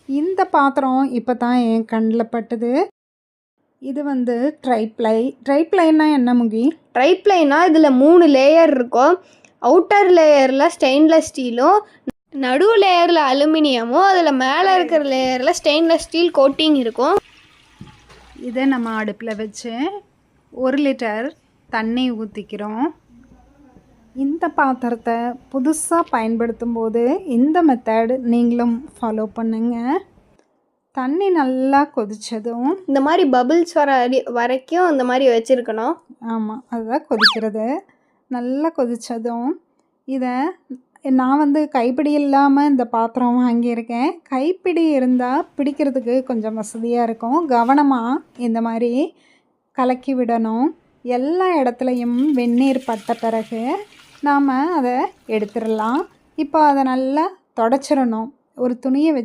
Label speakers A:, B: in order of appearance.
A: இந்த பாத்திரம் இப்போ தான் என் கண்ணில் பட்டுது. இது வந்து ட்ரைப்ளைனா என்ன முகி?
B: ட்ரைப்ளைனா இதில் 3 லேயர் இருக்கும். அவுட்டர் லேயரில் ஸ்டெயின்லெஸ் ஸ்டீலும், நடு லேயரில் அலுமினியமும், அதில் மேலே இருக்கிற லேயரில் ஸ்டெயின்லெஸ் ஸ்டீல் கோட்டிங் இருக்கும்.
A: இதை நம்ம அடுப்பில் வச்சு 1 லிட்டர் தண்ணி ஊற்றிக்கிறோம். இந்த பாத்திரத்தை புதுசாக பயன்படுத்தும் போது இந்த மெத்தட் நீங்களும் ஃபாலோ பண்ணுங்கள். தண்ணி நல்லா கொதித்ததும்
B: இந்த மாதிரி பபிள்ஸ் வரைக்கும் இந்த மாதிரி வச்சுருக்கணும்.
A: ஆமாம், அதுதான் கொதிக்கிறது. நல்லா கொதித்ததும் இதை நான் வந்து கைப்பிடி இல்லாமல் இந்த பாத்திரம் வாங்கியிருக்கேன். கைப்பிடி இருந்தால் பிடிக்கிறதுக்கு கொஞ்சம் வசதியாக இருக்கும். கவனமாக இந்த மாதிரி கலக்கி விடணும். எல்லா இடத்துலையும் வெந்நீர் பட்ட பிறகு நாம் அதை எடுத்துடலாம். இப்போ அதை நல்லா தொடச்சிடணும். ஒரு துணியை